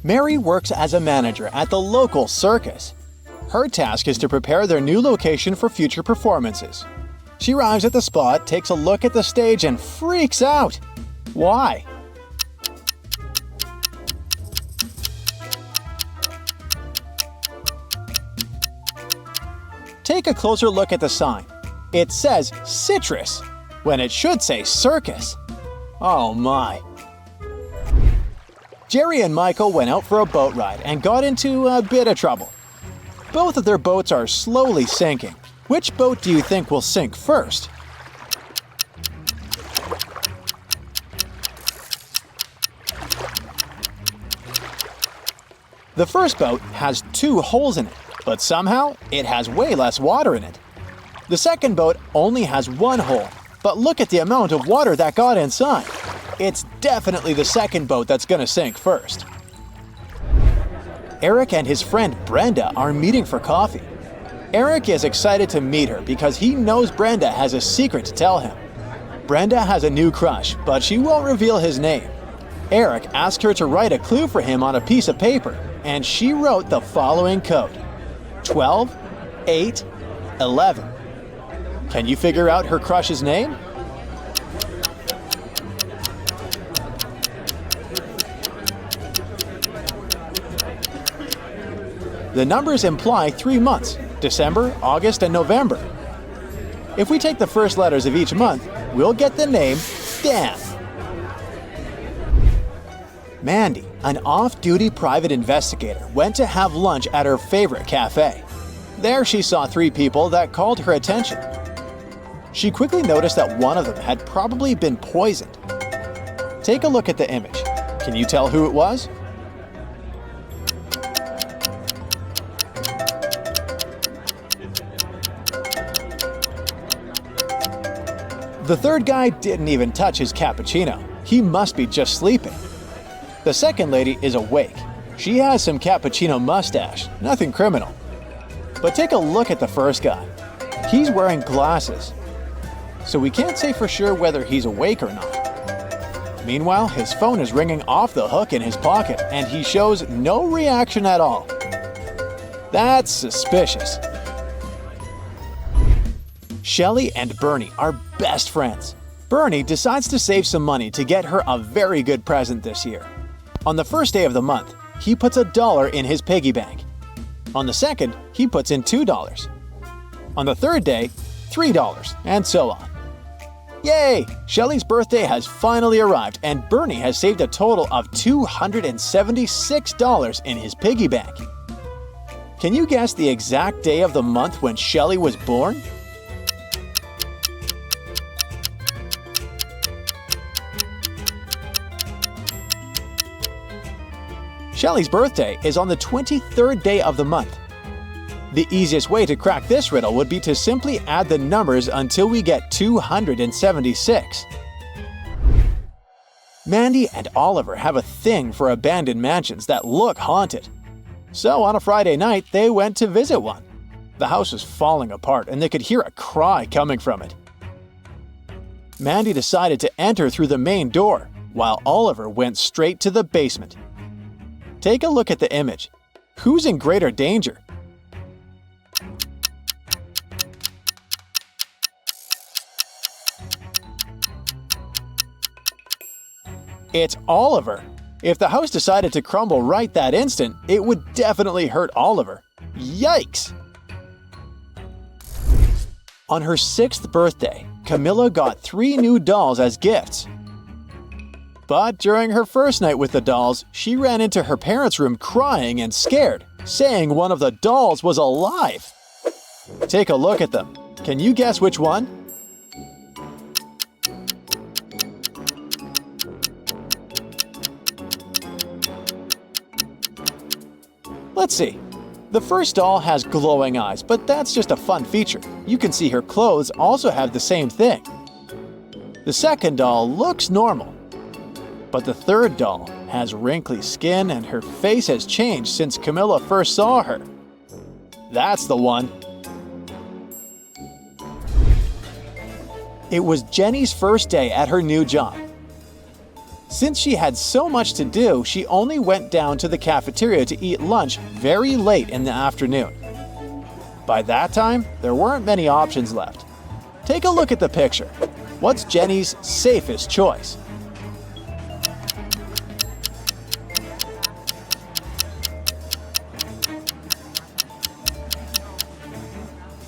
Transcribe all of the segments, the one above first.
Mary works as a manager at the local circus. Her task is to prepare their new location for future performances. She arrives at the spot, takes a look at the stage, and freaks out. Why? Take a closer look at the sign. It says citrus, when it should say circus. Oh my. Jerry and Michael went out for a boat ride and got into a bit of trouble. Both of their boats are slowly sinking. Which boat do you think will sink first? The first boat has 2 holes in it, but somehow it has way less water in it. The second boat only has 1 hole, but look at the amount of water that got inside. It's definitely the second boat that's gonna sink first. Eric and his friend Brenda are meeting for coffee. Eric is excited to meet her because he knows Brenda has a secret to tell him. Brenda has a new crush, but she won't reveal his name. Eric asked her to write a clue for him on a piece of paper, and she wrote the following code: 12, 8, 11. Can you figure out her crush's name? The numbers imply 3 months: December, August, and November. If we take the first letters of each month, we'll get the name Dan. Mandy, an off-duty private investigator, went to have lunch at her favorite cafe. There she saw 3 people that called her attention. She quickly noticed that one of them had probably been poisoned. Take a look at the image. Can you tell who it was? The third guy didn't even touch his cappuccino. He must be just sleeping. The second lady is awake. She has some cappuccino mustache, nothing criminal. But take a look at the first guy. He's wearing glasses, so we can't say for sure whether he's awake or not. Meanwhile, his phone is ringing off the hook in his pocket, and he shows no reaction at all. That's suspicious. Shelly and Bernie are best friends. Bernie decides to save some money to get her a very good present this year. On the first day of the month, he puts $1 in his piggy bank. On the second, he puts in $2. On the third day, $3, and so on. Yay! Shelly's birthday has finally arrived, and Bernie has saved a total of $276 in his piggy bank. Can you guess the exact day of the month when Shelly was born? Shelly's birthday is on the 23rd day of the month. The easiest way to crack this riddle would be to simply add the numbers until we get 276. Mandy and Oliver have a thing for abandoned mansions that look haunted. So on a Friday night, they went to visit one. The house was falling apart and they could hear a cry coming from it. Mandy decided to enter through the main door, while Oliver went straight to the basement. Take a look at the image. Who's in greater danger? It's Oliver. If the house decided to crumble right that instant, it would definitely hurt Oliver. Yikes! On her 6th birthday, Camilla got 3 new dolls as gifts. But during her first night with the dolls, she ran into her parents' room crying and scared, saying one of the dolls was alive. Take a look at them. Can you guess which one? Let's see. The first doll has glowing eyes, but that's just a fun feature. You can see her clothes also have the same thing. The second doll looks normal. But the third doll has wrinkly skin and her face has changed since Camilla first saw her. That's the one. It was Jenny's first day at her new job. Since she had so much to do, she only went down to the cafeteria to eat lunch very late in the afternoon. By that time, there weren't many options left. Take a look at the picture. What's Jenny's safest choice?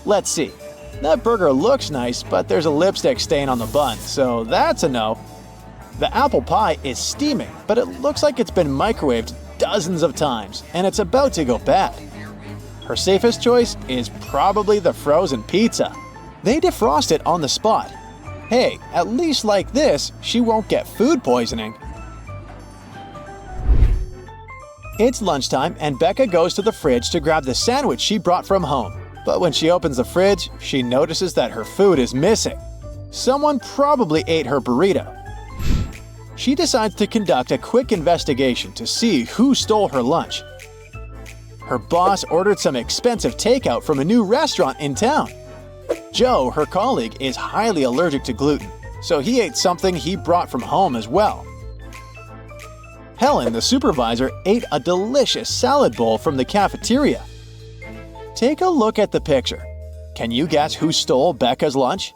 Let's see. That burger looks nice, but there's a lipstick stain on the bun, so that's a no. The apple pie is steaming, but it looks like it's been microwaved dozens of times, and it's about to go bad. Her safest choice is probably the frozen pizza. They defrost it on the spot. Hey, at least like this, she won't get food poisoning. It's lunchtime, and Becca goes to the fridge to grab the sandwich she brought from home. But when she opens the fridge, she notices that her food is missing. Someone probably ate her burrito. She decides to conduct a quick investigation to see who stole her lunch. Her boss ordered some expensive takeout from a new restaurant in town. Joe, her colleague, is highly allergic to gluten, so he ate something he brought from home as well. Helen, the supervisor, ate a delicious salad bowl from the cafeteria. Take a look at the picture. Can you guess who stole Becca's lunch?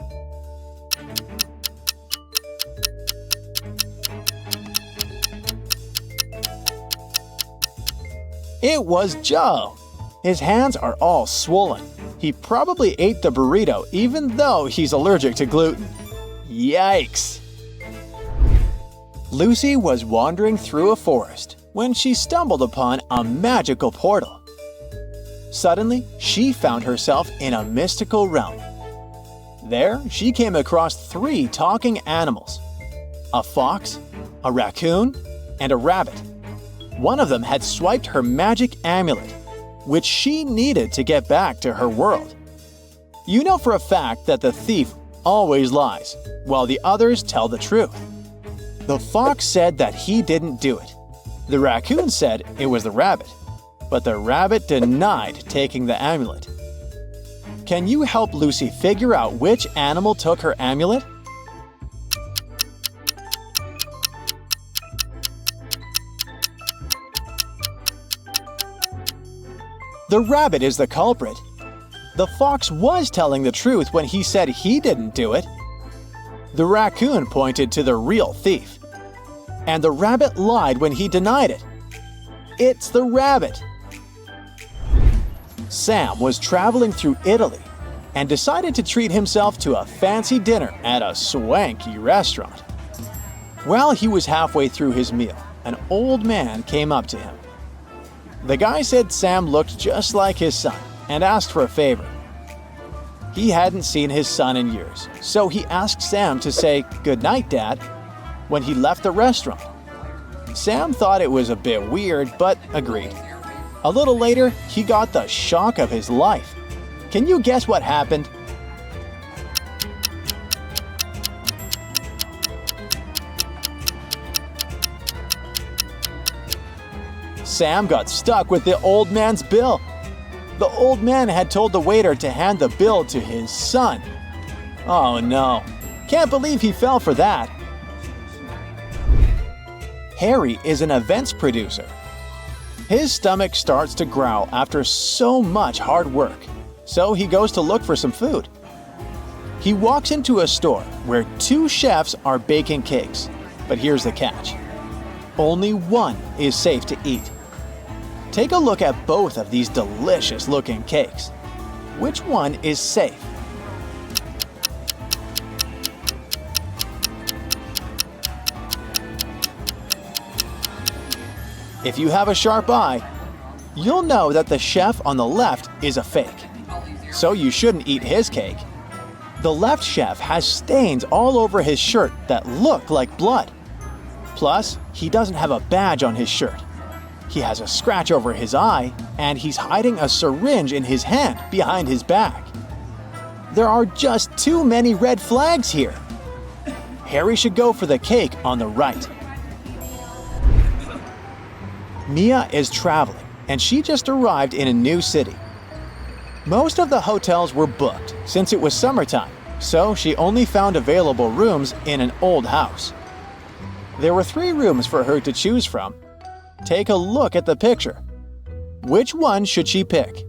It was Joe. His hands are all swollen. He probably ate the burrito even though he's allergic to gluten. Yikes! Lucy was wandering through a forest when she stumbled upon a magical portal. Suddenly, she found herself in a mystical realm. There, she came across 3 talking animals: a fox, a raccoon, and a rabbit. One of them had swiped her magic amulet, which she needed to get back to her world. You know for a fact that the thief always lies, while the others tell the truth. The fox said that he didn't do it. The raccoon said it was the rabbit, but the rabbit denied taking the amulet. Can you help Lucy figure out which animal took her amulet? The rabbit is the culprit. The fox was telling the truth when he said he didn't do it. The raccoon pointed to the real thief. And the rabbit lied when he denied it. It's the rabbit. Sam was traveling through Italy and decided to treat himself to a fancy dinner at a swanky restaurant. While he was halfway through his meal, an old man came up to him. The guy said Sam looked just like his son and asked for a favor. He hadn't seen his son in years, so he asked Sam to say "Good night, Dad" when he left the restaurant. Sam thought it was a bit weird, but agreed. A little later, he got the shock of his life. Can you guess what happened? Sam got stuck with the old man's bill. The old man had told the waiter to hand the bill to his son. Oh no, can't believe he fell for that. Harry is an events producer. His stomach starts to growl after so much hard work, so he goes to look for some food. He walks into a store where 2 chefs are baking cakes, but here's the catch. Only one is safe to eat. Take a look at both of these delicious-looking cakes. Which one is safe? If you have a sharp eye, you'll know that the chef on the left is a fake, so you shouldn't eat his cake. The left chef has stains all over his shirt that look like blood. Plus, he doesn't have a badge on his shirt. He has a scratch over his eye, and he's hiding a syringe in his hand behind his back. There are just too many red flags here. Harry should go for the cake on the right. Mia is traveling, and she just arrived in a new city. Most of the hotels were booked since it was summertime, so she only found available rooms in an old house. There were 3 rooms for her to choose from. Take a look at the picture. Which one should she pick?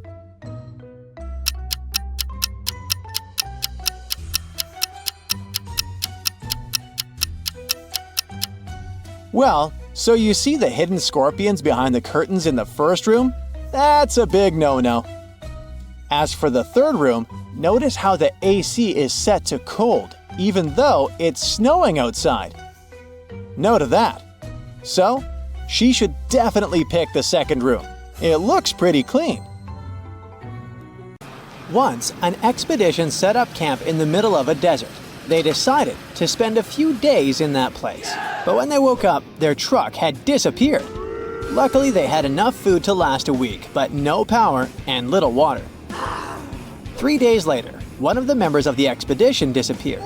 Well, so you see the hidden scorpions behind the curtains in the first room? That's a big no-no. As for the third room, notice how the AC is set to cold, even though it's snowing outside. No to that. So, she should definitely pick the second room. It looks pretty clean. Once, an expedition set up camp in the middle of a desert. They decided to spend a few days in that place. But when they woke up, their truck had disappeared. Luckily, they had enough food to last a week, but no power and little water. 3 days later, one of the members of the expedition disappeared.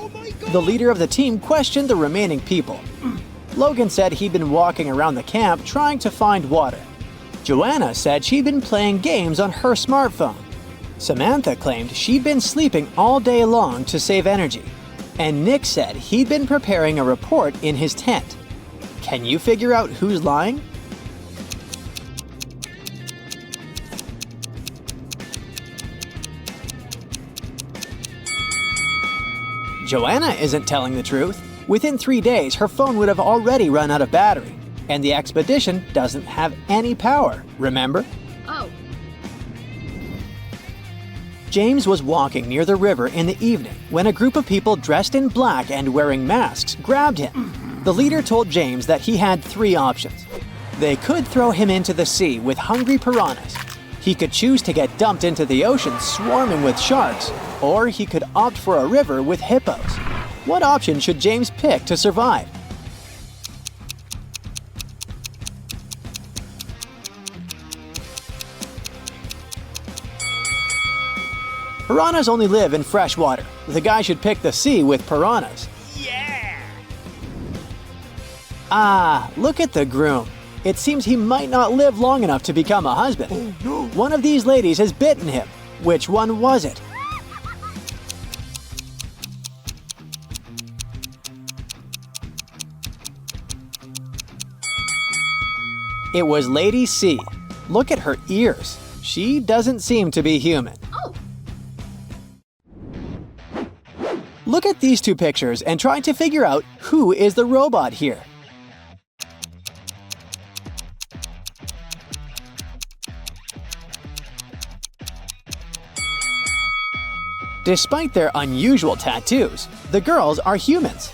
The leader of the team questioned the remaining people. Logan said he'd been walking around the camp trying to find water. Joanna said she'd been playing games on her smartphone. Samantha claimed she'd been sleeping all day long to save energy. And Nick said he'd been preparing a report in his tent. Can you figure out who's lying? Joanna isn't telling the truth. Within 3 days, her phone would have already run out of battery. And the expedition doesn't have any power, remember? Oh. James was walking near the river in the evening when a group of people dressed in black and wearing masks grabbed him. The leader told James that he had 3 options. They could throw him into the sea with hungry piranhas. He could choose to get dumped into the ocean swarming with sharks, or he could opt for a river with hippos. What option should James pick to survive? Piranhas only live in fresh water. The guy should pick the sea with piranhas. Yeah! Ah, look at the groom. It seems he might not live long enough to become a husband. Oh, no. One of these ladies has bitten him. Which one was it? It was Lady C. Look at her ears. She doesn't seem to be human. Oh. Look at these 2 pictures and try to figure out who is the robot here. Despite their unusual tattoos, the girls are humans.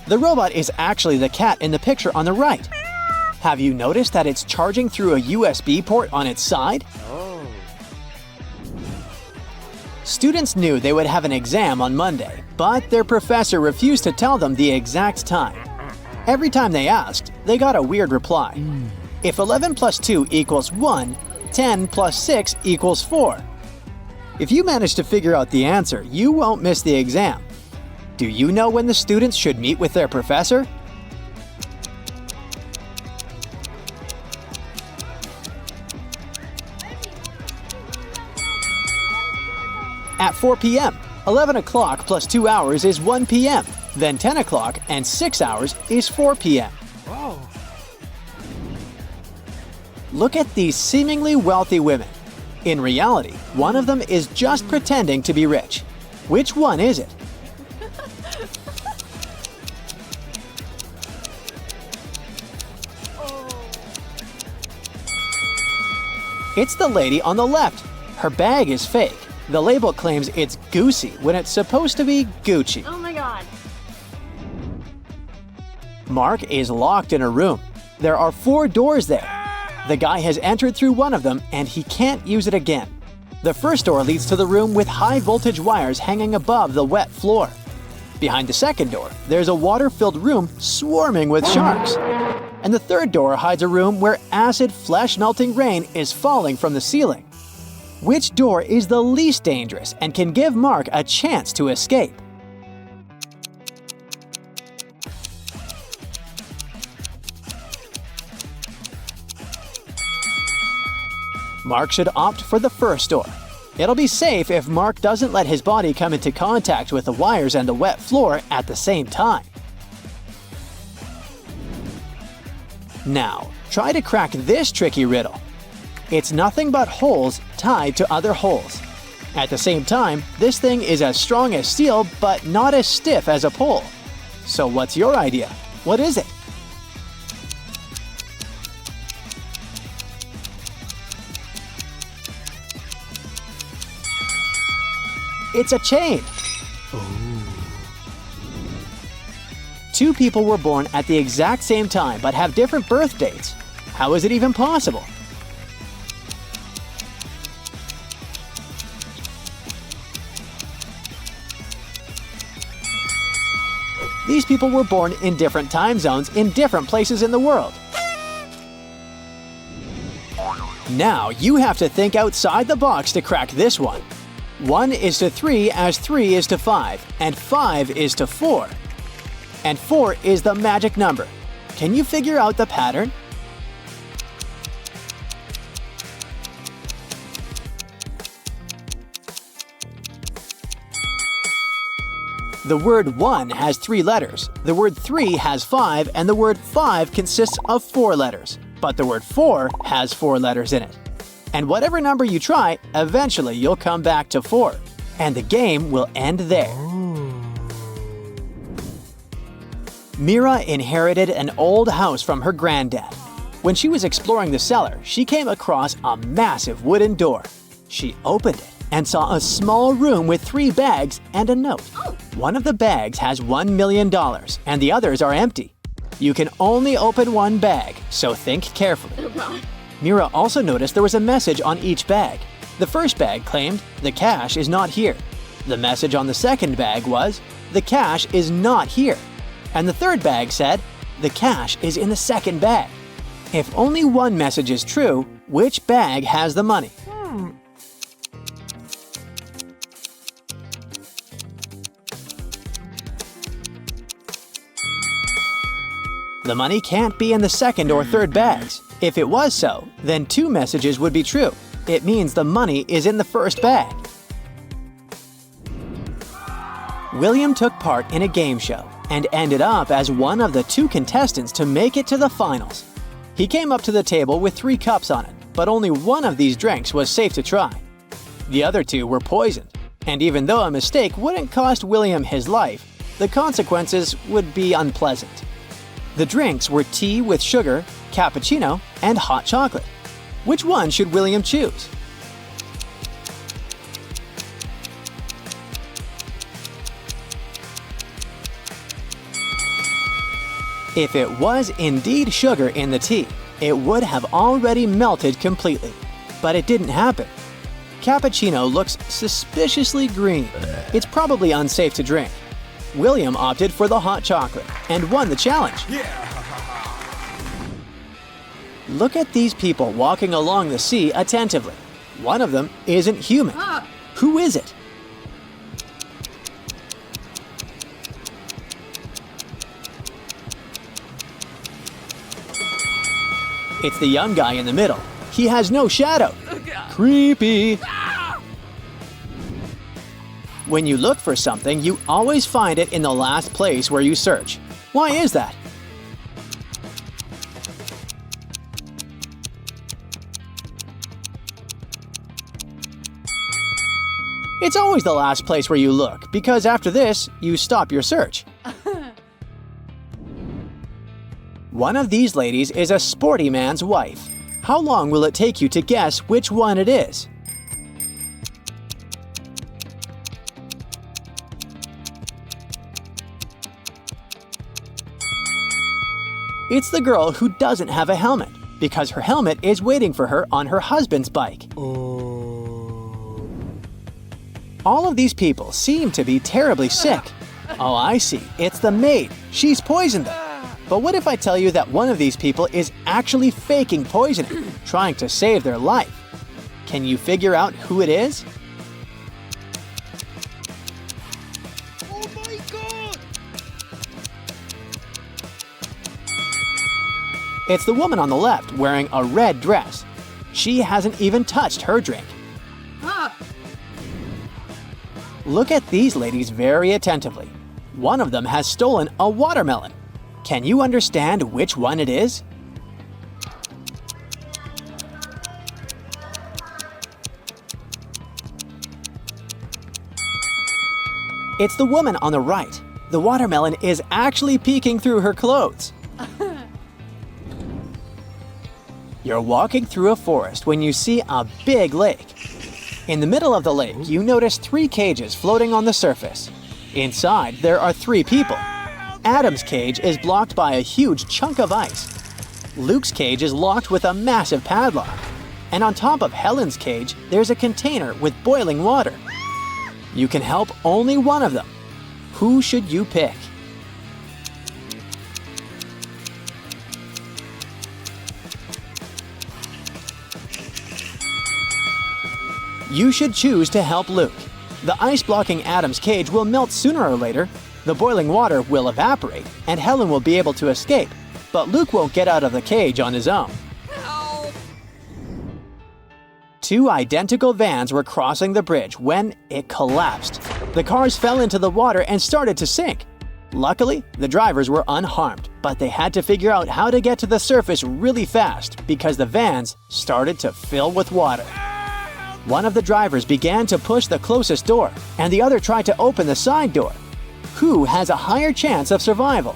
The robot is actually the cat in the picture on the right. Have you noticed that it's charging through a USB port on its side? Oh. Students knew they would have an exam on Monday, but their professor refused to tell them the exact time. Every time they asked, they got a weird reply. If 11 plus 2 equals 1, 10 plus 6 equals 4. If you manage to figure out the answer, you won't miss the exam. Do you know when the students should meet with their professor? At 4 p.m. 11 o'clock plus 2 hours is 1 p.m. Then 10 o'clock and 6 hours is 4 p.m. Whoa. Look at these seemingly wealthy women. In reality, one of them is just pretending to be rich. Which one is it? It's the lady on the left. Her bag is fake. The label claims it's Goosey when it's supposed to be Gucci. Oh my god. Mark is locked in a room. There are 4 doors there. The guy has entered through one of them and he can't use it again. The first door leads to the room with high voltage wires hanging above the wet floor. Behind the second door, there's a water-filled room swarming with sharks. And the third door hides a room where acid flesh-melting rain is falling from the ceiling. Which door is the least dangerous and can give Mark a chance to escape? Mark should opt for the first door. It'll be safe if Mark doesn't let his body come into contact with the wires and the wet floor at the same time. Now, try to crack this tricky riddle. It's nothing but holes tied to other holes. At the same time, this thing is as strong as steel but not as stiff as a pole. So what's your idea? What is it? It's a chain. Two people were born at the exact same time but have different birth dates. How is it even possible? These people were born in different time zones in different places in the world. Now you have to think outside the box to crack this one. 1 is to 3 as 3 is to 5, and 5 is to 4. And 4 is the magic number. Can you figure out the pattern? The word 1 has 3 letters, the word 3 has 5, and the word 5 consists of 4 letters. But the word 4 has 4 letters in it. And whatever number you try, eventually you'll come back to 4. And the game will end there. Mira inherited an old house from her granddad. When she was exploring the cellar, she came across a massive wooden door. She opened it and saw a small room with 3 bags and a note. One of the bags has $1 million and the others are empty. You can only open one bag, so think carefully. Mira also noticed there was a message on each bag. The first bag claimed, "The cash is not here." The message on the second bag was, "The cash is not here." And the third bag said, "The cash is in the second bag." If only one message is true, which bag has the money? The money can't be in the second or third bags. If it was so, then 2 messages would be true. It means the money is in the first bag. William took part in a game show and ended up as one of the 2 contestants to make it to the finals. He came up to the table with 3 cups on it, but only one of these drinks was safe to try. The other 2 were poisoned, and even though a mistake wouldn't cost William his life, the consequences would be unpleasant. The drinks were tea with sugar, cappuccino, and hot chocolate. Which one should William choose? If it was indeed sugar in the tea, it would have already melted completely. But it didn't happen. Cappuccino looks suspiciously green. It's probably unsafe to drink. William opted for the hot chocolate and won the challenge. Look at these people walking along the sea attentively. One of them isn't human. Who is it? It's the young guy in the middle. He has no shadow. Creepy. When you look for something, you always find it in the last place where you search. Why is that? It's always the last place where you look, because after this, you stop your search. One of these ladies is a sporty man's wife. How long will it take you to guess which one it is? It's the girl who doesn't have a helmet, because her helmet is waiting for her on her husband's bike. All of these people seem to be terribly sick. Oh, I see. It's the maid. She's poisoned them. But what if I tell you that one of these people is actually faking poisoning, trying to save their life? Can you figure out who it is? Oh my God! It's the woman on the left wearing a red dress. She hasn't even touched her drink. Look at these ladies very attentively. One of them has stolen a watermelon. Can you understand which one it is? It's the woman on the right. The watermelon is actually peeking through her clothes. You're walking through a forest when you see a big lake. In the middle of the lake, you notice 3 cages floating on the surface. Inside, there are 3 people. Adam's cage is blocked by a huge chunk of ice. Luke's cage is locked with a massive padlock. And on top of Helen's cage, there's a container with boiling water. You can help only one of them. Who should you pick? You should choose to help Luke. The ice blocking Adam's cage will melt sooner or later, the boiling water will evaporate, and Helen will be able to escape, but Luke won't get out of the cage on his own. Help! 2 identical vans were crossing the bridge when it collapsed. The cars fell into the water and started to sink. Luckily, the drivers were unharmed, but they had to figure out how to get to the surface really fast because the vans started to fill with water. One of the drivers began to push the closest door, and the other tried to open the side door. Who has a higher chance of survival?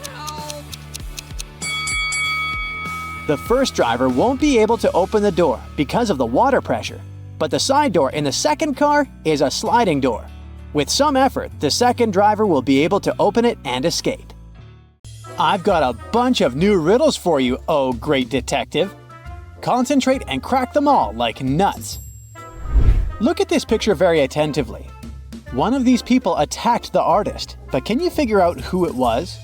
Help! The first driver won't be able to open the door because of the water pressure, but the side door in the second car is a sliding door. With some effort, the second driver will be able to open it and escape. I've got a bunch of new riddles for you, oh great detective. Concentrate and crack them all like nuts. Look at this picture very attentively. One of these people attacked the artist, but can you figure out who it was?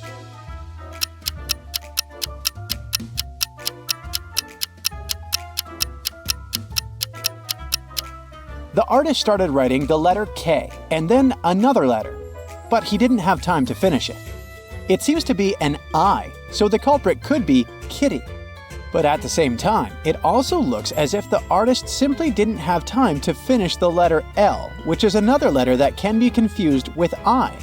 The artist started writing the letter K and then another letter, but he didn't have time to finish it. It seems to be an I, so the culprit could be Kitty. But at the same time, it also looks as if the artist simply didn't have time to finish the letter L, which is another letter that can be confused with I.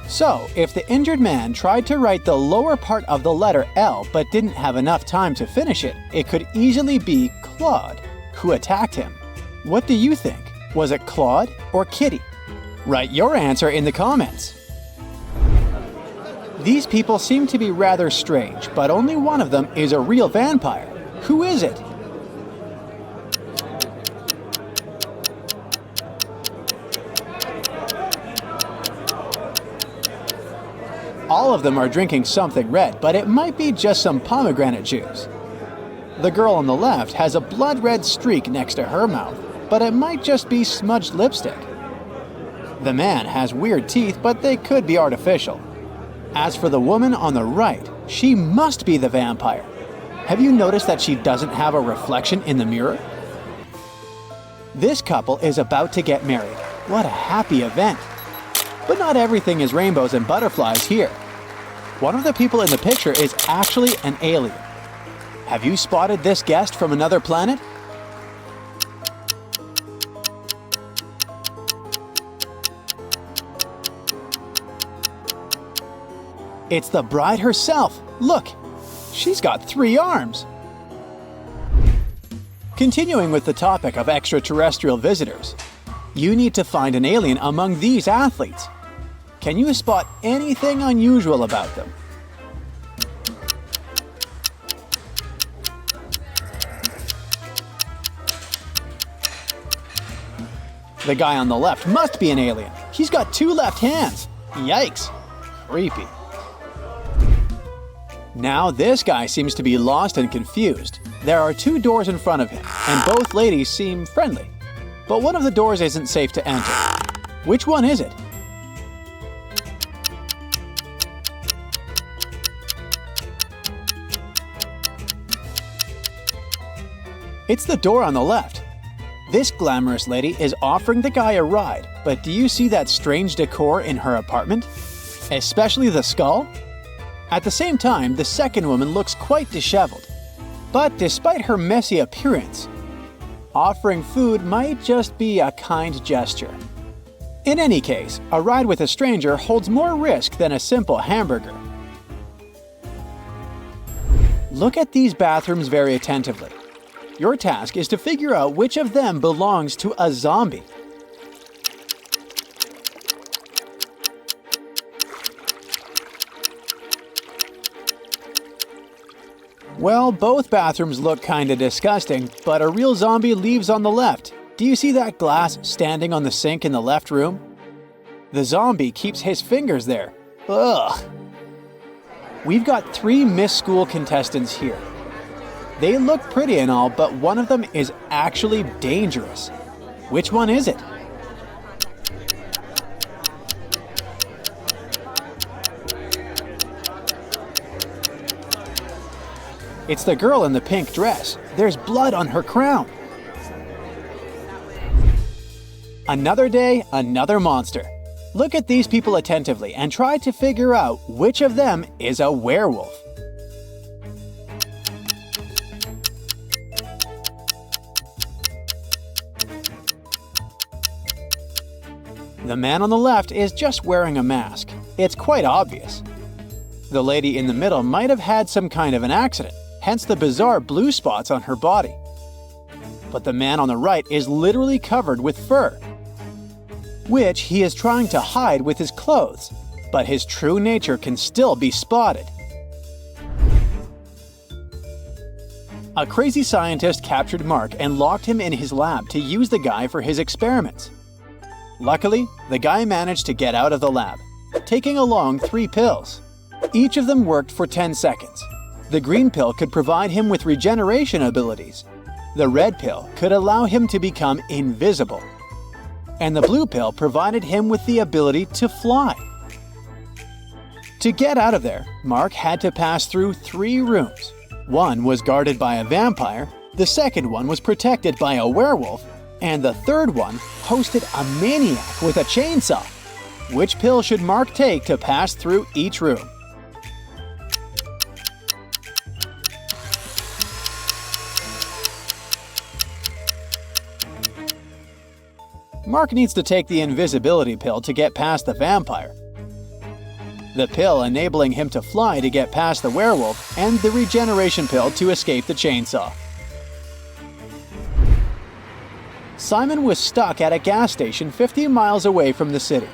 So, if the injured man tried to write the lower part of the letter L but didn't have enough time to finish it, it could easily be Claude, who attacked him. What do you think? Was it Claude or Kitty? Write your answer in the comments. These people seem to be rather strange, but only one of them is a real vampire. Who is it? All of them are drinking something red, but it might be just some pomegranate juice. The girl on the left has a blood red streak next to her mouth, but it might just be smudged lipstick. The man has weird teeth, but they could be artificial. As for the woman on the right, she must be the vampire. Have you noticed that she doesn't have a reflection in the mirror? This couple is about to get married. What a happy event. But not everything is rainbows and butterflies here. One of the people in the picture is actually an alien. Have you spotted this guest from another planet? It's the bride herself. Look, she's got 3 arms. Continuing with the topic of extraterrestrial visitors, you need to find an alien among these athletes. Can you spot anything unusual about them? The guy on the left must be an alien. He's got 2 left hands. Yikes. Creepy. Now this guy seems to be lost and confused. There are 2 doors in front of him, and both ladies seem friendly. But one of the doors isn't safe to enter. Which one is it? It's the door on the left. This glamorous lady is offering the guy a ride, but do you see that strange decor in her apartment? Especially the skull? At the same time, the second woman looks quite disheveled. But despite her messy appearance, offering food might just be a kind gesture. In any case, a ride with a stranger holds more risk than a simple hamburger. Look at these bathrooms very attentively. Your task is to figure out which of them belongs to a zombie. Well, both bathrooms look kinda disgusting, but a real zombie leaves on the left. Do you see that glass standing on the sink in the left room? The zombie keeps his fingers there. Ugh. We've got 3 Miss School contestants here. They look pretty and all, but one of them is actually dangerous. Which one is it? It's the girl in the pink dress. There's blood on her crown. Another day, another monster. Look at these people attentively and try to figure out which of them is a werewolf. The man on the left is just wearing a mask. It's quite obvious. The lady in the middle might have had some kind of an accident, hence the bizarre blue spots on her body. But the man on the right is literally covered with fur, which he is trying to hide with his clothes, but his true nature can still be spotted. A crazy scientist captured Mark and locked him in his lab to use the guy for his experiments. Luckily, the guy managed to get out of the lab, taking along 3 pills. Each of them worked for 10 seconds. The green pill could provide him with regeneration abilities. The red pill could allow him to become invisible. And the blue pill provided him with the ability to fly. To get out of there, Mark had to pass through 3 rooms. One was guarded by a vampire, the second one was protected by a werewolf, and the third one hosted a maniac with a chainsaw. Which pill should Mark take to pass through each room? Mark needs to take the invisibility pill to get past the vampire, the pill enabling him to fly to get past the werewolf, and the regeneration pill to escape the chainsaw. Simon was stuck at a gas station 50 miles away from the city.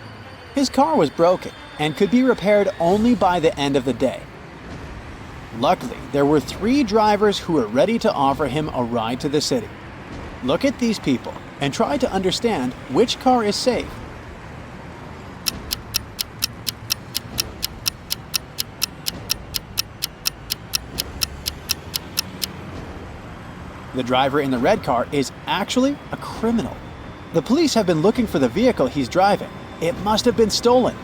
His car was broken and could be repaired only by the end of the day. Luckily, there were 3 drivers who were ready to offer him a ride to the city. Look at these people and try to understand which car is safe. The driver in the red car is actually a criminal. The police have been looking for the vehicle he's driving. It must have been stolen.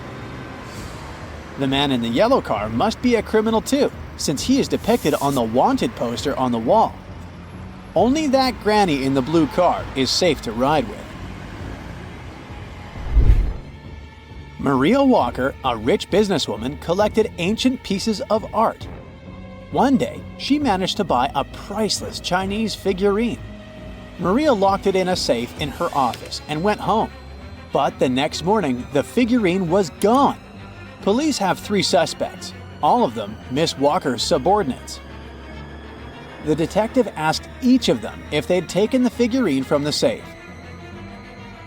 The man in the yellow car must be a criminal too, since he is depicted on the wanted poster on the wall. Only that granny in the blue car is safe to ride with. Maria Walker, a rich businesswoman, collected ancient pieces of art. One day, she managed to buy a priceless Chinese figurine. Maria locked it in a safe in her office and went home. But the next morning, the figurine was gone. Police have 3 suspects, all of them Miss Walker's subordinates. The detective asked each of them if they'd taken the figurine from the safe.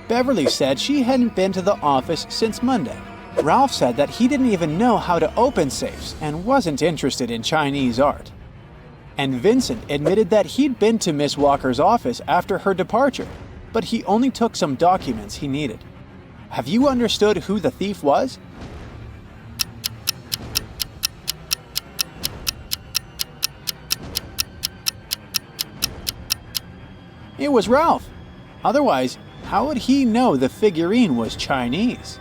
Beverly said she hadn't been to the office since Monday. Ralph said that he didn't even know how to open safes and wasn't interested in Chinese art. And Vincent admitted that he'd been to Miss Walker's office after her departure, but he only took some documents he needed. Have you understood who the thief was? It was Ralph. Otherwise, how would he know the figurine was Chinese?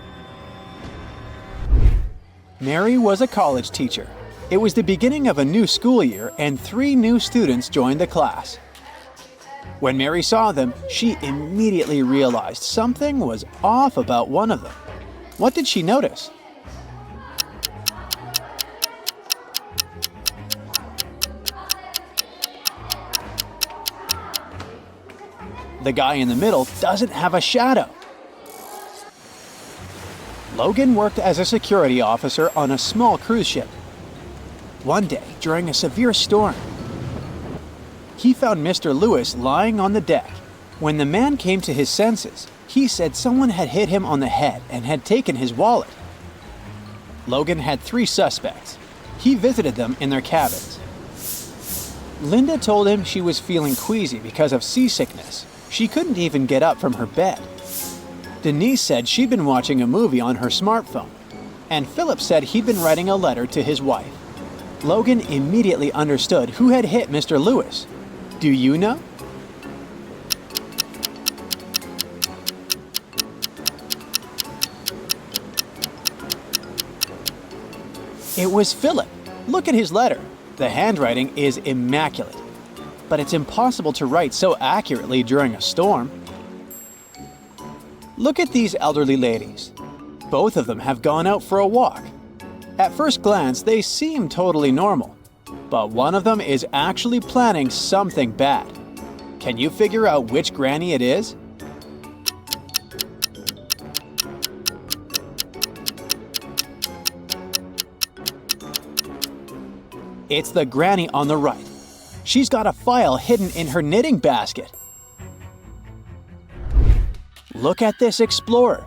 Mary was a college teacher. It was the beginning of a new school year and 3 new students joined the class. When Mary saw them, she immediately realized something was off about one of them. What did she notice? The guy in the middle doesn't have a shadow. Logan worked as a security officer on a small cruise ship. One day, during a severe storm, he found Mr. Lewis lying on the deck. When the man came to his senses, he said someone had hit him on the head and had taken his wallet. Logan had 3 suspects. He visited them in their cabins. Linda told him she was feeling queasy because of seasickness. She couldn't even get up from her bed. Denise said she'd been watching a movie on her smartphone. And Philip said he'd been writing a letter to his wife. Logan immediately understood who had hit Mr. Lewis. Do you know? It was Philip. Look at his letter. The handwriting is immaculate. But it's impossible to write so accurately during a storm. Look at these elderly ladies. Both of them have gone out for a walk. At first glance, they seem totally normal. But one of them is actually planning something bad. Can you figure out which granny it is? It's the granny on the right. She's got a file hidden in her knitting basket. Look at this explorer.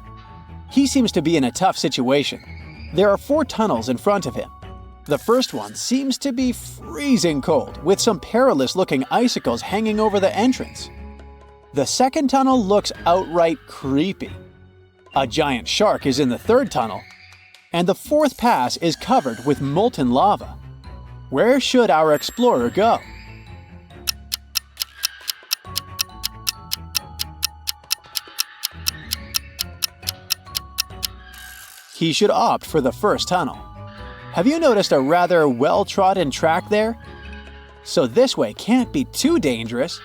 He seems to be in a tough situation. There are 4 tunnels in front of him. The first one seems to be freezing cold, with some perilous-looking icicles hanging over the entrance. The second tunnel looks outright creepy. A giant shark is in the third tunnel, and the fourth pass is covered with molten lava. Where should our explorer go? He should opt for the first tunnel. Have you noticed a rather well-trodden track there? So this way can't be too dangerous.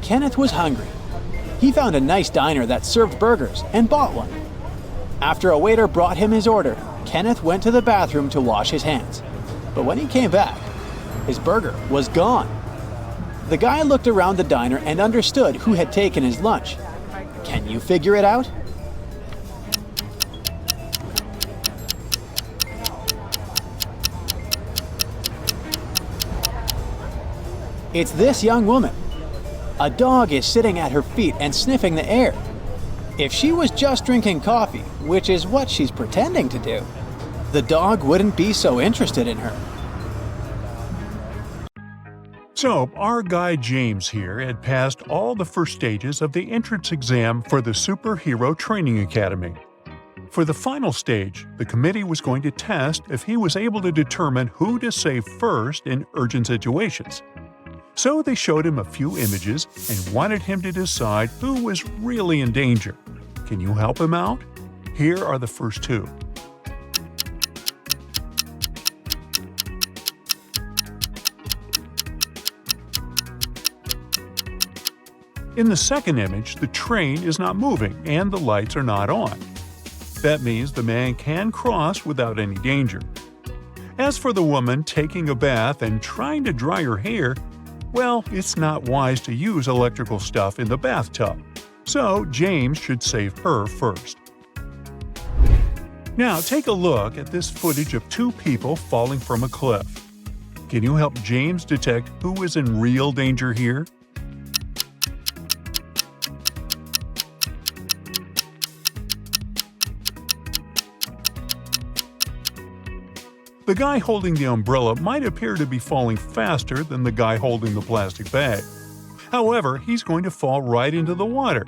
Kenneth was hungry. He found a nice diner that served burgers and bought one. After a waiter brought him his order, Kenneth went to the bathroom to wash his hands. But when he came back, his burger was gone. The guy looked around the diner and understood who had taken his lunch. Can you figure it out? It's this young woman. A dog is sitting at her feet and sniffing the air. If she was just drinking coffee, which is what she's pretending to do, the dog wouldn't be so interested in her. So, our guy James here had passed all the first stages of the entrance exam for the Superhero Training Academy. For the final stage, the committee was going to test if he was able to determine who to save first in urgent situations. So they showed him a few images and wanted him to decide who was really in danger. Can you help him out? Here are the first 2. In the second image, the train is not moving and the lights are not on. That means the man can cross without any danger. As for the woman taking a bath and trying to dry her hair, well, it's not wise to use electrical stuff in the bathtub, so James should save her first. Now take a look at this footage of 2 people falling from a cliff. Can you help James detect who is in real danger here? The guy holding the umbrella might appear to be falling faster than the guy holding the plastic bag. However, he's going to fall right into the water,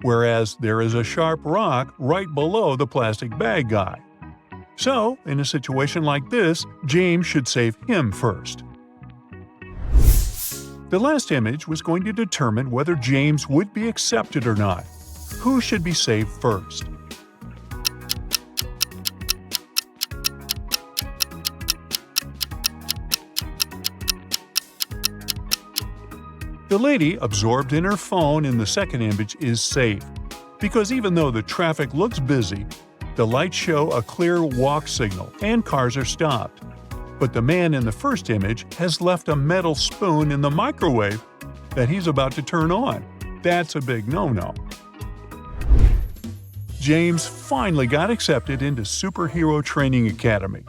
whereas there is a sharp rock right below the plastic bag guy. So, in a situation like this, James should save him first. The last image was going to determine whether James would be accepted or not. Who should be saved first? The lady absorbed in her phone in the second image is safe, because even though the traffic looks busy, the lights show a clear walk signal and cars are stopped. But the man in the first image has left a metal spoon in the microwave that he's about to turn on. That's a big no-no. James finally got accepted into Superhero Training Academy.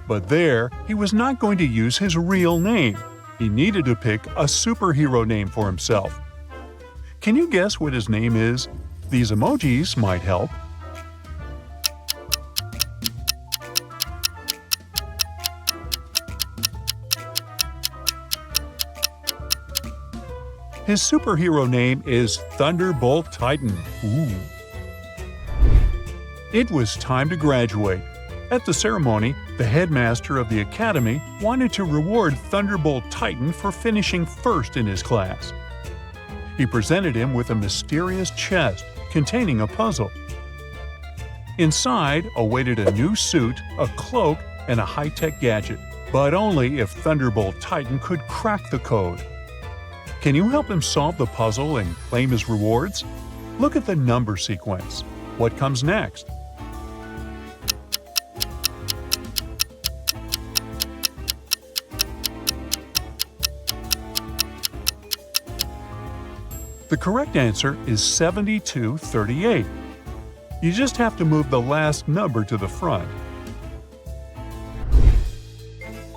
But there, he was not going to use his real name. He needed to pick a superhero name for himself. Can you guess what his name is? These emojis might help. His superhero name is Thunderbolt Titan. Ooh. It was time to graduate. At the ceremony, the headmaster of the academy wanted to reward Thunderbolt Titan for finishing first in his class. He presented him with a mysterious chest containing a puzzle. Inside awaited a new suit, a cloak, and a high-tech gadget, but only if Thunderbolt Titan could crack the code. Can you help him solve the puzzle and claim his rewards? Look at the number sequence. What comes next? The correct answer is 7238. You just have to move the last number to the front.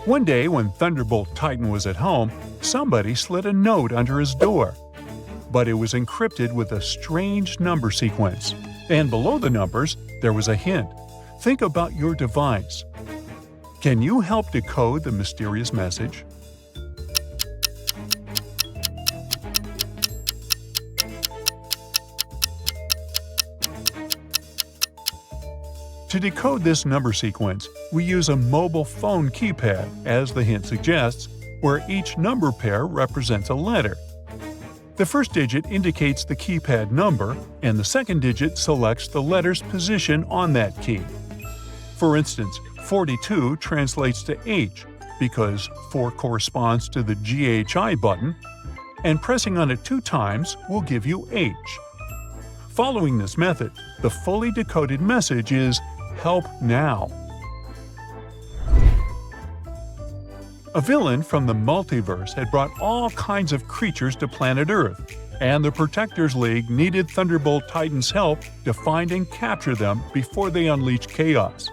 One day when Thunderbolt Titan was at home, somebody slid a note under his door. But it was encrypted with a strange number sequence. And below the numbers, there was a hint. Think about your device. Can you help decode the mysterious message? To decode this number sequence, we use a mobile phone keypad, as the hint suggests, where each number pair represents a letter. The first digit indicates the keypad number, and the second digit selects the letter's position on that key. For instance, 42 translates to H because 4 corresponds to the GHI button, and pressing on it 2 times will give you H. Following this method, the fully decoded message is "Help now." A villain from the multiverse had brought all kinds of creatures to planet Earth, and the Protectors League needed Thunderbolt Titan's help to find and capture them before they unleashed chaos.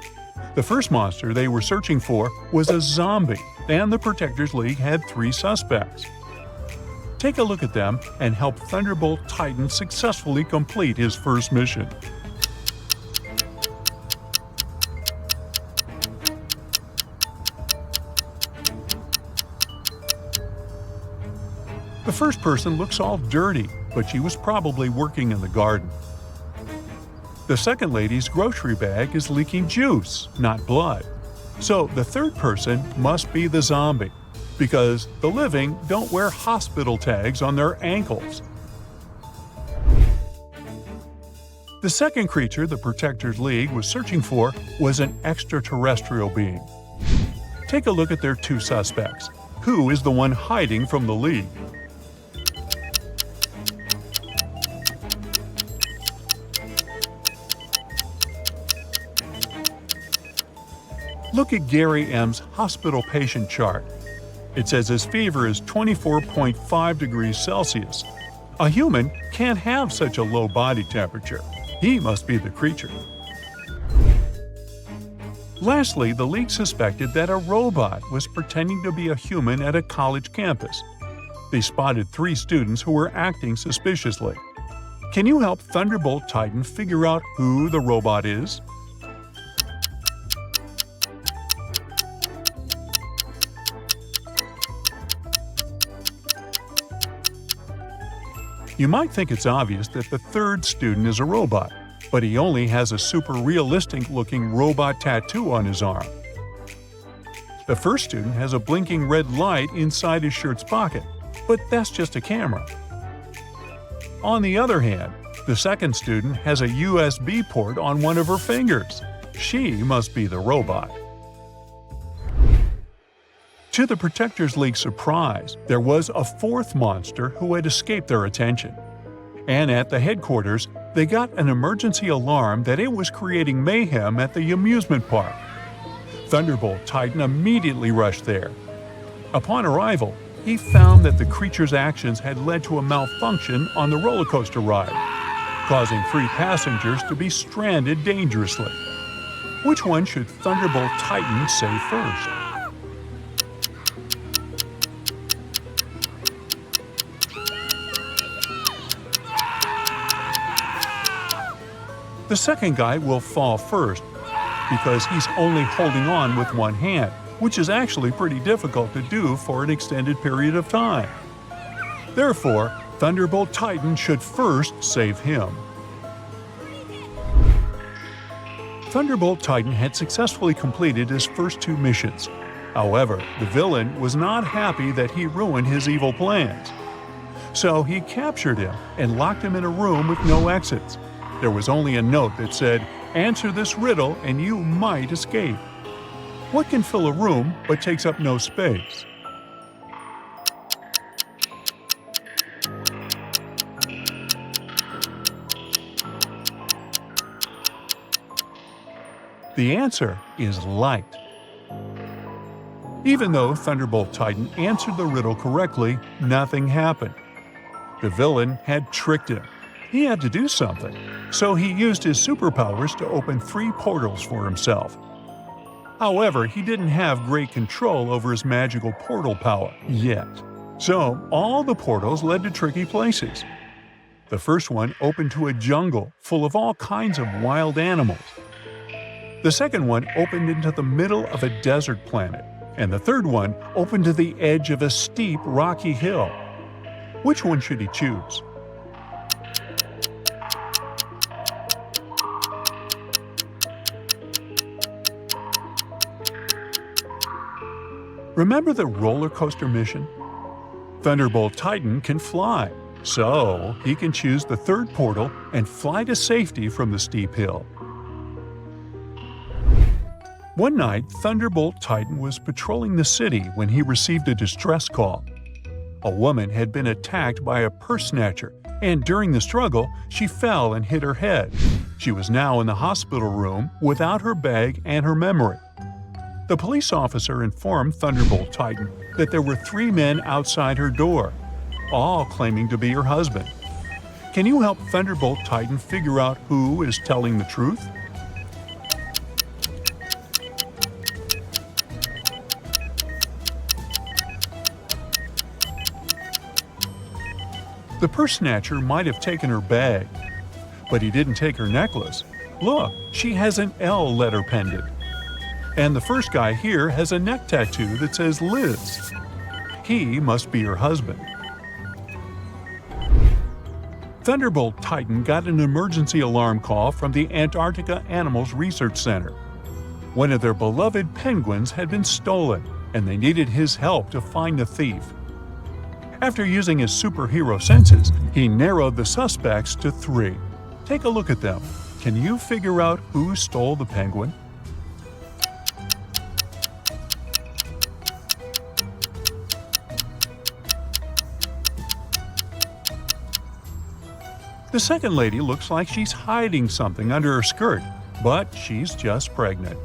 The first monster they were searching for was a zombie, and the Protectors League had 3 suspects. Take a look at them and help Thunderbolt Titan successfully complete his first mission. The first person looks all dirty, but she was probably working in the garden. The second lady's grocery bag is leaking juice, not blood. So the third person must be the zombie, because the living don't wear hospital tags on their ankles. The second creature the Protectors League was searching for was an extraterrestrial being. Take a look at their 2 suspects. Who is the one hiding from the League? Look at Gary M's hospital patient chart. It says his fever is 24.5 degrees Celsius. A human can't have such a low body temperature. He must be the creature. Lastly, the League suspected that a robot was pretending to be a human at a college campus. They spotted 3 students who were acting suspiciously. Can you help Thunderbolt Titan figure out who the robot is? You might think it's obvious that the third student is a robot, but he only has a super realistic-looking robot tattoo on his arm. The first student has a blinking red light inside his shirt's pocket, but that's just a camera. On the other hand, the second student has a USB port on one of her fingers. She must be the robot. To the Protectors League's surprise, there was a 4th monster who had escaped their attention. And at the headquarters, they got an emergency alarm that it was creating mayhem at the amusement park. Thunderbolt Titan immediately rushed there. Upon arrival, he found that the creature's actions had led to a malfunction on the roller coaster ride, causing 3 passengers to be stranded dangerously. Which one should Thunderbolt Titan save first? The second guy will fall first because he's only holding on with one hand, which is actually pretty difficult to do for an extended period of time. Therefore, Thunderbolt Titan should first save him. Thunderbolt Titan had successfully completed his first 2 missions. However, the villain was not happy that he ruined his evil plans. So he captured him and locked him in a room with no exits. There was only a note that said, "Answer this riddle and you might escape." What can fill a room but takes up no space? The answer is light. Even though Thunderbolt Titan answered the riddle correctly, nothing happened. The villain had tricked him. He had to do something, so he used his superpowers to open 3 portals for himself. However, he didn't have great control over his magical portal power yet. So, all the portals led to tricky places. The first one opened to a jungle full of all kinds of wild animals. The second one opened into the middle of a desert planet, and the third one opened to the edge of a steep, rocky hill. Which one should he choose? Remember the roller coaster mission? Thunderbolt Titan can fly, so he can choose the third portal and fly to safety from the steep hill. One night, Thunderbolt Titan was patrolling the city when he received a distress call. A woman had been attacked by a purse snatcher, and during the struggle, she fell and hit her head. She was now in the hospital room without her bag and her memory. The police officer informed Thunderbolt Titan that there were 3 men outside her door, all claiming to be her husband. Can you help Thunderbolt Titan figure out who is telling the truth? The purse snatcher might have taken her bag, but he didn't take her necklace. Look, she has an L letter pendant. And the first guy here has a neck tattoo that says Liz. He must be her husband. Thunderbolt Titan got an emergency alarm call from the Antarctica Animals Research Center. One of their beloved penguins had been stolen, and they needed his help to find the thief. After using his superhero senses, he narrowed the suspects to 3. Take a look at them. Can you figure out who stole the penguin? The second lady looks like she's hiding something under her skirt, but she's just pregnant.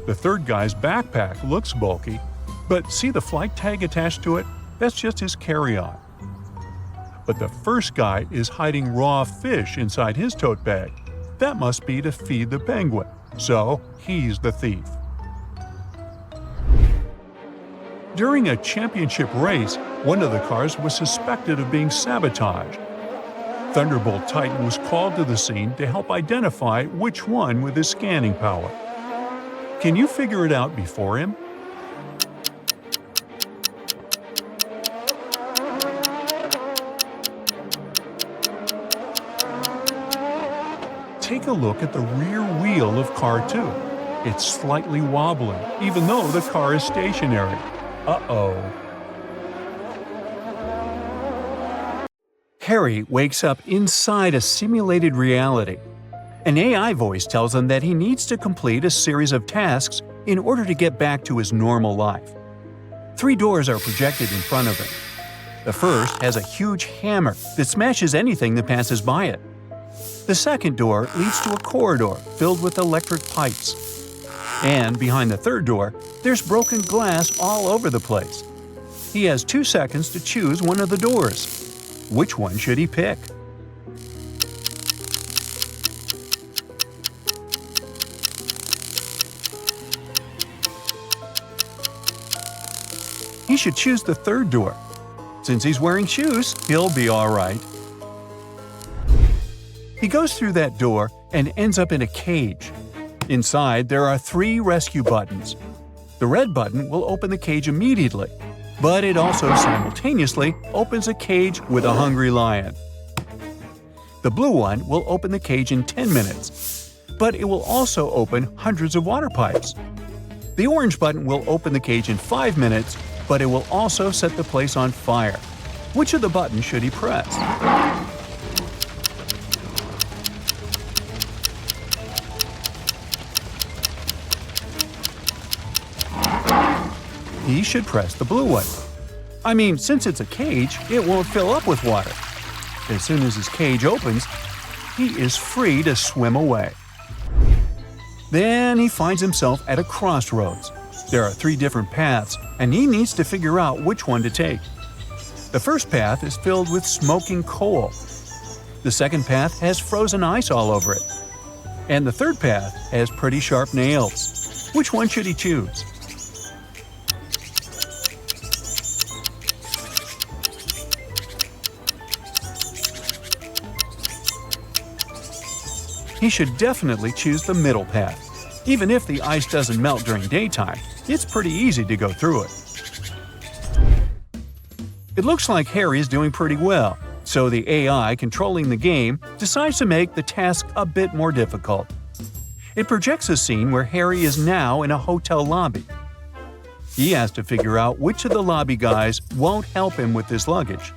The third guy's backpack looks bulky, but see the flight tag attached to it? That's just his carry-on. But the first guy is hiding raw fish inside his tote bag. That must be to feed the penguin, so he's the thief. During a championship race, one of the cars was suspected of being sabotaged. Thunderbolt Titan was called to the scene to help identify which one with his scanning power. Can you figure it out before him? Take a look at the rear wheel of car 2. It's slightly wobbling, even though the car is stationary. Uh-oh. Harry wakes up inside a simulated reality. An AI voice tells him that he needs to complete a series of tasks in order to get back to his normal life. 3 doors are projected in front of him. The first has a huge hammer that smashes anything that passes by it. The second door leads to a corridor filled with electric pipes. And behind the third door, there's broken glass all over the place. He has 2 seconds to choose one of the doors. Which one should he pick? He should choose the third door. Since he's wearing shoes, he'll be all right. He He goes through that door and ends up in a cage. Inside, there are 3 rescue buttons. The red button will open the cage immediately, but it also simultaneously opens a cage with a hungry lion. The blue one will open the cage in 10 minutes, but it will also open hundreds of water pipes. The orange button will open the cage in 5 minutes, but it will also set the place on fire. Which of the buttons should he press? He should press the blue one. I mean, since it's a cage, it won't fill up with water. As soon as his cage opens, he is free to swim away. Then he finds himself at a crossroads. There are 3 different paths, and he needs to figure out which one to take. The first path is filled with smoking coal. The second path has frozen ice all over it. And the third path has pretty sharp nails. Which one should he choose? He should definitely choose the middle path. Even if the ice doesn't melt during daytime, it's pretty easy to go through it. It looks like Harry is doing pretty well, so the AI controlling the game decides to make the task a bit more difficult. It projects a scene where Harry is now in a hotel lobby. He has to figure out which of the lobby guys won't help him with his luggage.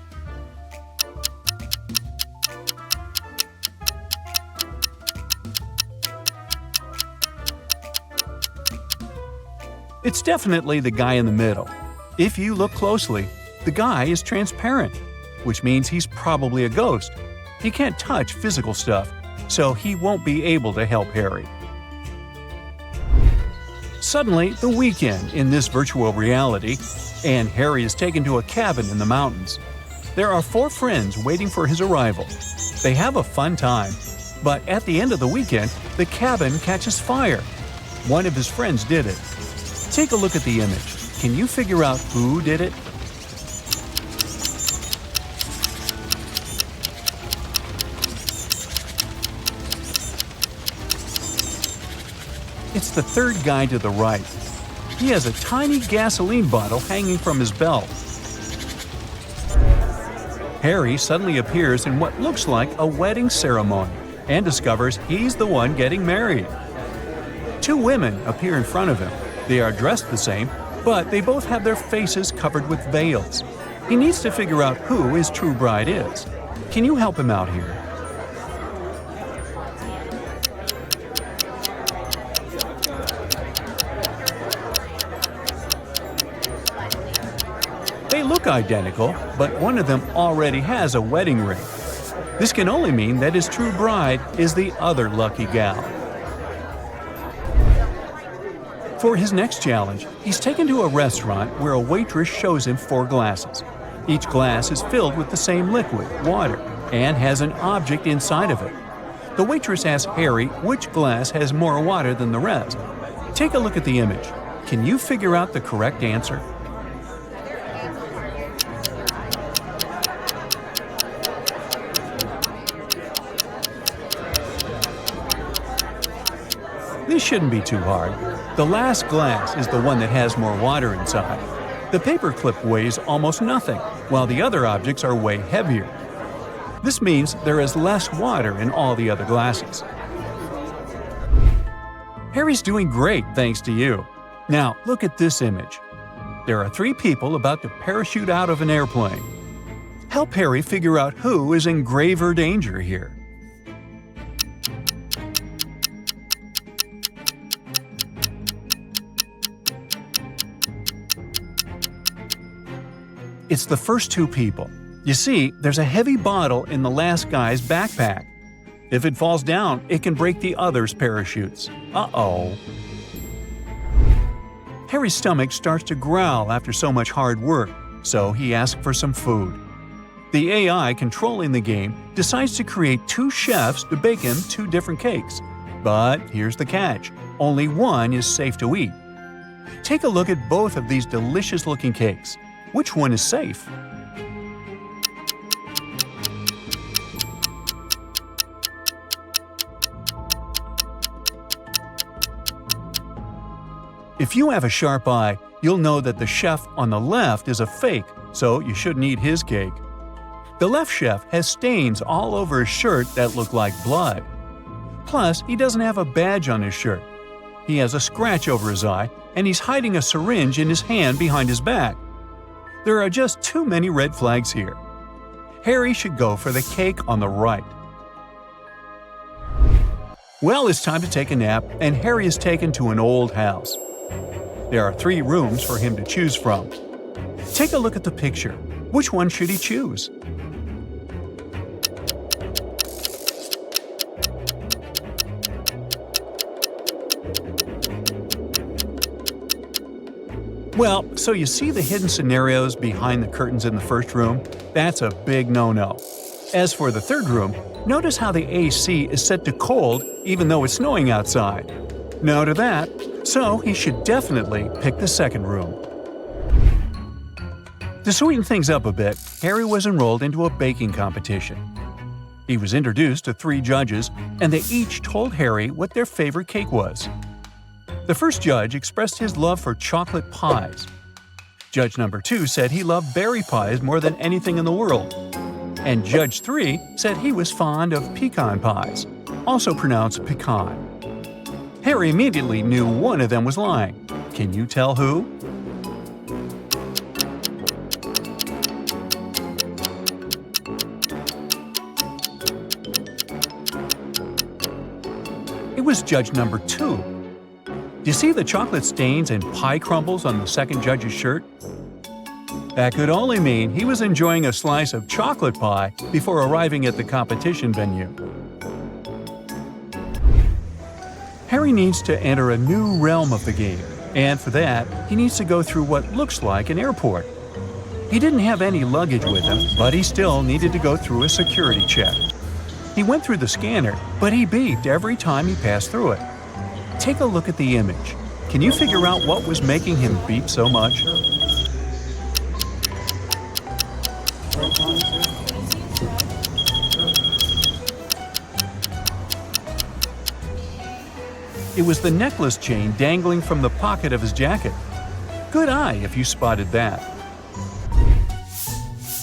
It's definitely the guy in the middle. If you look closely, the guy is transparent, which means he's probably a ghost. He can't touch physical stuff, so he won't be able to help Harry. Suddenly, the weekend in this virtual reality, and Harry is taken to a cabin in the mountains. There are 4 friends waiting for his arrival. They have a fun time, but at the end of the weekend, the cabin catches fire. One of his friends did it. Take a look at the image. Can you figure out who did it? It's the third guy to the right. He has a tiny gasoline bottle hanging from his belt. Harry suddenly appears in what looks like a wedding ceremony and discovers he's the one getting married. 2 women appear in front of him. They are dressed the same, but they both have their faces covered with veils. He needs to figure out who his true bride is. Can you help him out here? They look identical, but one of them already has a wedding ring. This can only mean that his true bride is the other lucky gal. For his next challenge, he's taken to a restaurant where a waitress shows him 4 glasses. Each glass is filled with the same liquid, water, and has an object inside of it. The waitress asks Harry which glass has more water than the rest. Take a look at the image. Can you figure out the correct answer? This shouldn't be too hard. The last glass is the one that has more water inside. The paperclip weighs almost nothing, while the other objects are way heavier. This means there is less water in all the other glasses. Harry's doing great thanks to you. Now look at this image. There are 3 people about to parachute out of an airplane. Help Harry figure out who is in graver danger here. It's the first 2 people. You see, there's a heavy bottle in the last guy's backpack. If it falls down, it can break the other's parachutes. Uh-oh. Harry's stomach starts to growl after so much hard work, so he asks for some food. The AI controlling the game decides to create 2 chefs to bake him 2 different cakes. But here's the catch. Only one is safe to eat. Take a look at both of these delicious-looking cakes. Which one is safe? If you have a sharp eye, you'll know that the chef on the left is a fake, so you shouldn't eat his cake. The left chef has stains all over his shirt that look like blood. Plus, he doesn't have a badge on his shirt. He has a scratch over his eye, and he's hiding a syringe in his hand behind his back. There are just too many red flags here. Harry should go for the cake on the right. Well, it's time to take a nap, and Harry is taken to an old house. There are 3 rooms for him to choose from. Take a look at the picture. Which one should he choose? Well, so you see the hidden scenarios behind the curtains in the first room? That's a big no-no. As for the third room, notice how the AC is set to cold even though it's snowing outside. No to that, so he should definitely pick the second room. To sweeten things up a bit, Harry was enrolled into a baking competition. He was introduced to 3 judges, and they each told Harry what their favorite cake was. The first judge expressed his love for chocolate pies. Judge number 2 said he loved berry pies more than anything in the world. And Judge 3 said he was fond of pecan pies, also pronounced pecan. Harry immediately knew one of them was lying. Can you tell who? It was Judge number 2. Do you see the chocolate stains and pie crumbles on the second judge's shirt? That could only mean he was enjoying a slice of chocolate pie before arriving at the competition venue. Harry needs to enter a new realm of the game, and for that, he needs to go through what looks like an airport. He didn't have any luggage with him, but he still needed to go through a security check. He went through the scanner, but he beeped every time he passed through it. Take a look at the image. Can you figure out what was making him beep so much? It was the necklace chain dangling from the pocket of his jacket. Good eye if you spotted that.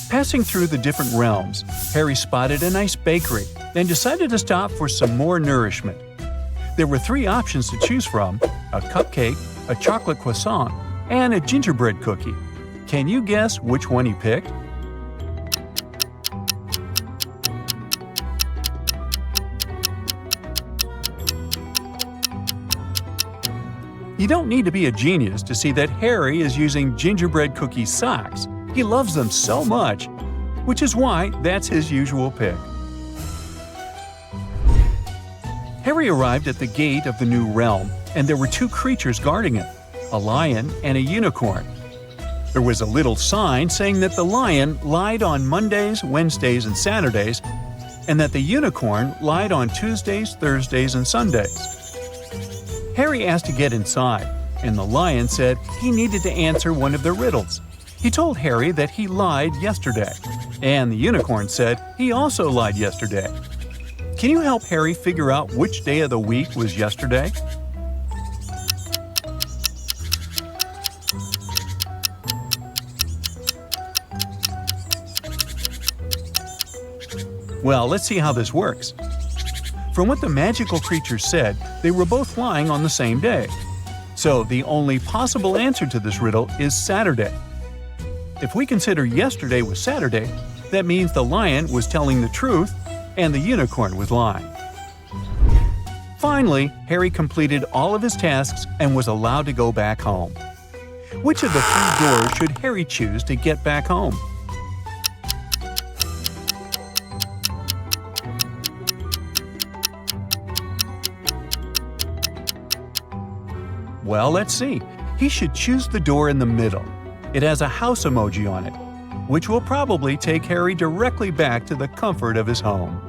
Passing through the different realms, Harry spotted a nice bakery, then decided to stop for some more nourishment. There were 3 options to choose from: a cupcake, a chocolate croissant, and a gingerbread cookie. Can you guess which one he picked? You don't need to be a genius to see that Harry is using gingerbread cookie socks. He loves them so much, which is why that's his usual pick. Harry arrived at the gate of the new realm, and there were 2 creatures guarding it, a lion and a unicorn. There was a little sign saying that the lion lied on Mondays, Wednesdays, and Saturdays, and that the unicorn lied on Tuesdays, Thursdays, and Sundays. Harry asked to get inside, and the lion said he needed to answer one of the riddles. He told Harry that he lied yesterday, and the unicorn said he also lied yesterday. Can you help Harry figure out which day of the week was yesterday? Well, let's see how this works. From what the magical creature said, they were both lying on the same day. So the only possible answer to this riddle is Saturday. If we consider yesterday was Saturday, that means the lion was telling the truth and the unicorn was lying. Finally, Harry completed all of his tasks and was allowed to go back home. Which of the 3 doors should Harry choose to get back home? Well, let's see. He should choose the door in the middle. It has a house emoji on it, which will probably take Harry directly back to the comfort of his home.